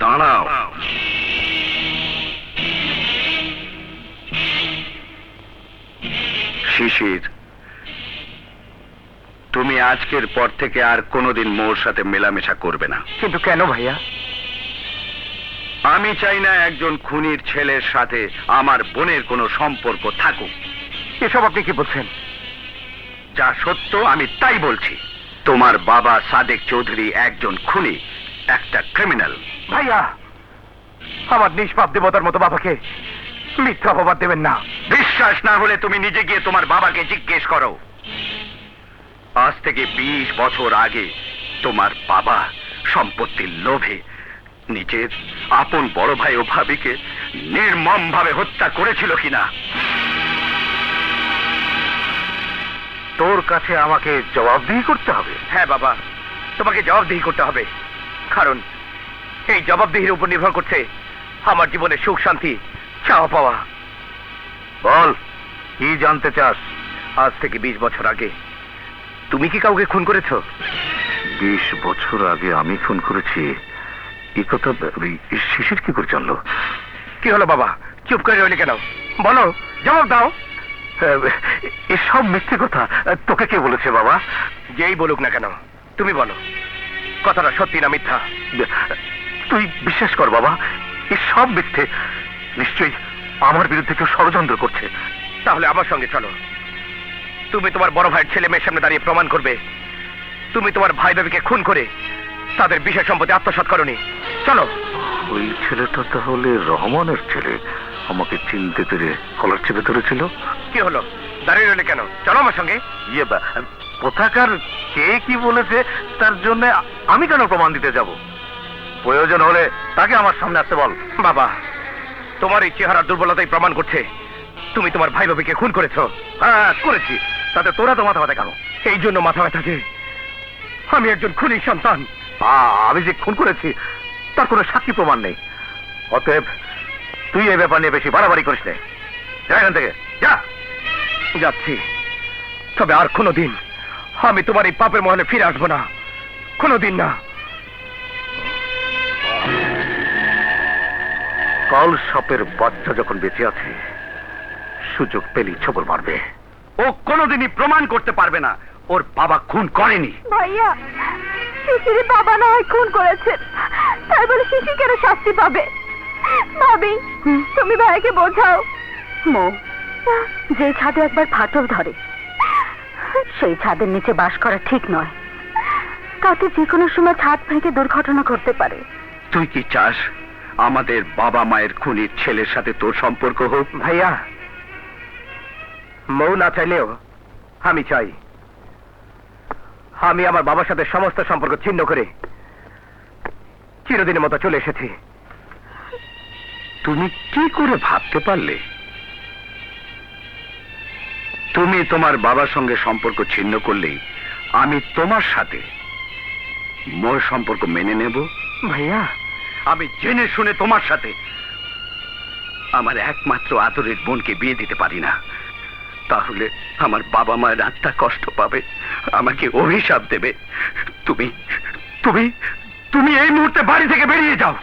দাঁড়াও। শিশির, তুমি আজকের পর থেকে আর কোনোদিন মোর সাথে মেলামেশা করবে না। কিন্তু কেন ভাইয়া? আমি চাই না একজন খুনির ছেলের সাথে আমার বোনের কোনো সম্পর্ক থাকুক। এসব আপনি কি বলছেন? যা সত্য আমি তাই বলছি। তোমার বাবা সাদেক চৌধুরী একজন খুনি, একটা ক্রিমিনাল। ভাইয়া, আমার নিষ্পাপ দেবতার মতো বাবাকে মিথ্যা অপবাদ দেবেন না। বিশ্বাস না হলে তুমি নিজে গিয়ে তোমার বাবাকে জিজ্ঞেস করো। আজ থেকে 20 বছর আগে তোমার বাবা সম্পত্তির লোভে নিজের আপন বড় ভাই ও ভাবিকে নির্মম ভাবে হত্যা করেছিল কিনা। তোর কাছে আমাকে জবাবদিহি করতে হবে? হ্যাঁ বাবা, তোমাকে জবাবদিহি করতে হবে, কারণ এই জবাবদিহির উপর নির্ভর করছে আমার জীবনের সুখ শান্তি চাওয়া পাওয়া। বল, কি জানতে চাস? আজ থেকে 20 বছর আগে তুমি কি কাউকে খুন করেছো? 20 বছর আগে আমি খুন করেছি এই কথা শিশির কি করে জানলো? কি হলো বাবা, চুপ করে রইলে কেন? বলো, জবাব দাও। এসব মিথ্যে কথা তোকে কে বলেছে বাবা? যেই বলুক না কেন, তুমি বলো কথাটা সত্যি না মিথ্যা। তুই বিশ্বাস কর বাবা, এসব মিথ্যে। নিশ্চয়ই আমার বিরুদ্ধে কেউ ষড়যন্ত্র করছে। তাহলে আমার সঙ্গে চলো। তুমি তোমার বড় ভাইয়ের ছেলে মেয়ের সামনে দাঁড়িয়ে প্রমাণ করবে তুমি তোমার ভাই ভাবিকে খুন করে তাদের বিষয় সম্পত্তি আত্মসাৎ করনি। চলো। ওই ছেলেটা তাহলে রহমানের ছেলে? আমাকে চিনতে পেরে কলার চেপে ধরেছিল। কি হলো, দাঁড়িয়ে রইলে কেন? চলো আমার সঙ্গে। কোথাকার কে কি বলেছে তার জন্য আমি কেন প্রমাণ দিতে যাব? প্রয়োজন হলে তাকে আমার সামনে আসতে বল। বাবা, তোমার এই চেহারার দুর্বলতাই প্রমাণ করছে তুমি তোমার ভাই ভাবিকে খুন করেছো। হ্যাঁ করেছি, তাতে তোরা তো মাথা ব্যথা কেন? এই জন্য মাথা ব্যথা যে আমি একজন খুনির সন্তান। আমি যে খুন করেছি তার কোনো সাক্ষী প্রমাণ নেই। অতএব তুই এই ব্যাপার নিয়ে বেশি বাড়াবাড়ি করিস নে। যা এখান থেকে, যা। যাচ্ছি, তবে আর কোনোদিন আমি তোমার এই পাপের মহলে ফিরে আসবো না, কোনোদিন না। কাল সাপের বাচ্চা যখন বেঁচে আছে, সুযোগ পেলি ছবল মারবে। ও কোনোদিনই প্রমাণ করতে পারবে না ওর বাবা খুন করেনি। ভাইয়া, শিশির বাবা না হয় খুন করেছে, তাই বলে শিশি কেন শাস্তি পাবে? ভাবি, তুমি ভাইকে বোঝাও। মো, যে ছাদে একবার ফাটল ধরে সেই ছাদের নিচে বাস করা ঠিক নয়। তাতে যে কোনো সময় ছাদ ভেঙে দুর্ঘটনা ঘটতে পারে। তুই কি চাস আমাদের বাবা মায়ের খুনির ছেলের সাথে তোর সম্পর্ক হোক? ভাইয়া, মৌ না চাইলেও আমি চাই। আমি আমার বাবার সাথে সমস্ত সম্পর্ক ছিন্ন করে চিরদিনের মতো চলে এসেছি। তুমি কি করে ভাবতে পারলে তুমি তোমার বাবার সঙ্গে সম্পর্ক ছিন্ন করলেই আমি তোমার সাথে মোর সম্পর্ক মেনে নেব? ভাইয়া, আমি জেনে শুনে তোমার সাথে আমার একমাত্র আদরের বোনকে বিয়ে দিতে পারি না। তাহলে আমার বাবা মায়ের আত্মা কষ্ট পাবে, আমাকে অভিশাপ দেবে। তুমি তুমি তুমি এই মুহূর্তে বাড়ি থেকে বেরিয়ে যাও।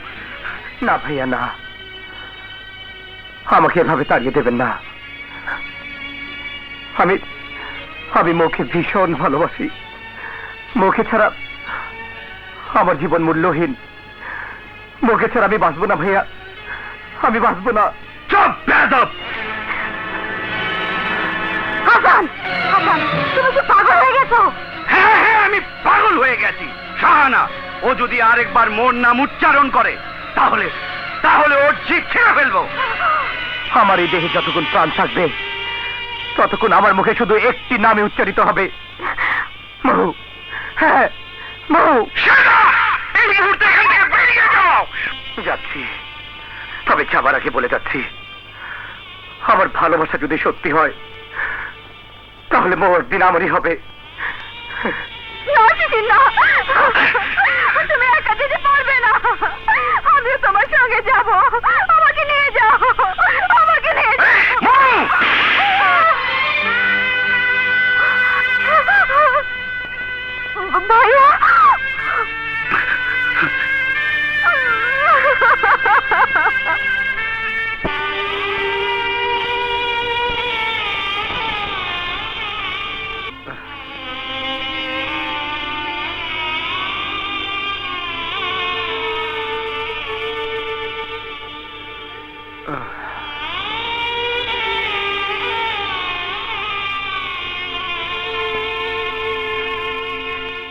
না ভাইয়া, না, আমাকে এভাবে তাড়িয়ে দেবেন না। আমি মৌকে ভীষণ ভালোবাসি। মৌকে ছাড়া আমার জীবন মূল্যহীন। মৌকে ছাড়া আমি বাঁচবো না ভাইয়া, আমি বাঁচবো না। চুপ বেয়াদব! হাসান, হাসান, তুমি কি পাগল হয়ে গেছো? হ্যাঁ হ্যাঁ, আমি পাগল হয়ে গেছি। শাহানা, ও যদি আরেকবার মোর নাম উচ্চারণ করে তাহলে তাহলে ওর জিভ ছিঁড়ে ফেলবো। আমার এই দেহে যতক্ষণ প্রাণ থাকবে ততক্ষণ আমার মুখে শুধু একটি নামই উচ্চারিত হবে, মহু। হ্যাঁ, মহু। শাহানা, এই মুহূর্তে এখান থেকে বেরিয়ে যাও। যাচ্ছি, তবে যাবার আগে বলে যাচ্ছি, আমার ভালোবাসা যদি সত্যি হয় তাহলে মোর দিন আমারই হবে। না শিশির, না।